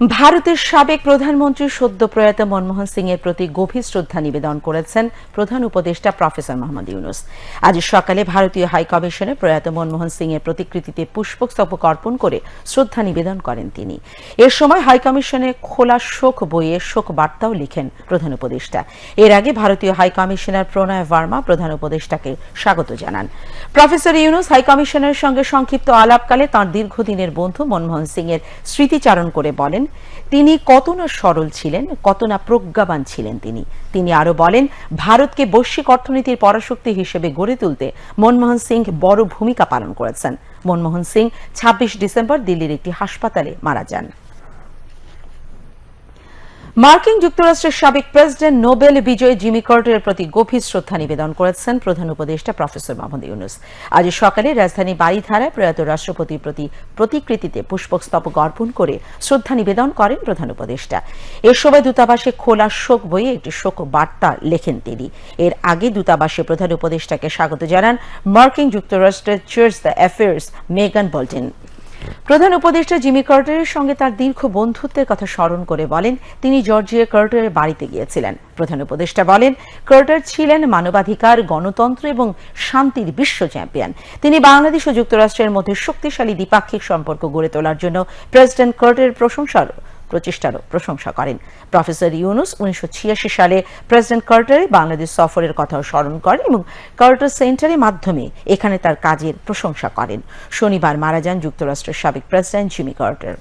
ভারতের সাবেক প্রধানমন্ত্রী সদ্য প্রয়াত মনমোহন সিং এর প্রতি গভীর শ্রদ্ধা নিবেদন করেছেন প্রধান উপদেষ্টা প্রফেসর মোহাম্মদ ইউনূস। আজ সকালে ভারতীয় হাই কমিশনে প্রয়াত মনমোহন সিং এর প্রতিকৃতিতে পুষ্পস্তবক অর্পণ করে শ্রদ্ধা নিবেদন করেন তিনি। এর সময় হাই কমিশনে খোলা শোক বইয়ে শোক বার্তাও লিখেন প্রধান উপদেষ্টা। এর আগে ভারতীয় হাই কমিশনার প্রণয় ভার্মা প্রধান উপদেষ্টাকে স্বাগত জানান। প্রফেসর ইউনূস হাই কমিশনারের সঙ্গে সংক্ষিপ্ত আলাপকালে তাঁর দীর্ঘদিনের বন্ধু মনমোহন সিং এর স্মৃতিচারণ করে বলেন, তিনি কত না সরল ছিলেন, কত না প্রজ্ঞাবান ছিলেন তিনি আরো বলেন, ভারতকে বৈশ্বিক অর্থনীতির পরাশক্তি হিসেবে গড়ে তুলতে মনমোহন সিং বড় ভূমিকা পালন করেছেন। মনমোহন সিং ২৬ ডিসেম্বর দিল্লির একটি হাসপাতালে মারা যান। মার্কিন যুক্তরাষ্ট্রের সাবেক প্রেসিডেন্ট নোবেল বিজয়ী জিমি কার্টারের প্রতি গভীর শ্রদ্ধা নিবেদন করেছেন প্রধান উপদেষ্টা প্রফেসর মোহাম্মদ ইউনূস। আজ সকালে রাজধানী বারিধারায় প্রয়াত রাষ্ট্রপতির প্রতি প্রতিকৃতিতে পুষ্পস্তবক অর্পণ করে শ্রদ্ধা নিবেদন করেন প্রধান উপদেষ্টা। এর সময় দূতাবাসে খোলা শোক বইয়ে একটি শোক বার্তা লেখেন তিনি। এর আগে দূতাবাসে প্রধান উপদেষ্টাকে স্বাগত জানান মার্কিন যুক্তরাষ্ট্রের চার্জ দ্য অ্যাফেয়ার্স মেগান বোল্টন। প্রধান উপদেষ্টা জিমি কার্টারের সঙ্গে তার দীর্ঘ বন্ধুত্বের কথা স্মরণ করে বলেন, তিনি জর্জিয়া কার্টারের বাড়িতে গিয়েছিলেন। প্রধান উপদেষ্টা বলেন, কার্টার ছিলেন মানবাধিকার, গণতন্ত্র এবং শান্তির বিশ্ব চ্যাম্পিয়ন। তিনি বাংলাদেশ ও যুক্তরাষ্ট্রের মধ্যে শক্তিশালী দ্বিপাক্ষিক সম্পর্ক গড়ে তোলার জন্য প্রেসিডেন্ট কার্টারের প্রচেষ্টারও প্রশংসা করেন। প্রফেসর ইউনূস ১৯৮৬ সালে প্রেসিডেন্ট কার্টারের বাংলাদেশ সফরের কথাও স্মরণ করেন এবং কার্টার সেন্টারের মাধ্যমে এখানে তার কাজের প্রশংসা করেন। শনিবার মারা যান যুক্তরাষ্ট্রের সাবেক প্রেসিডেন্ট জিমি কার্টার।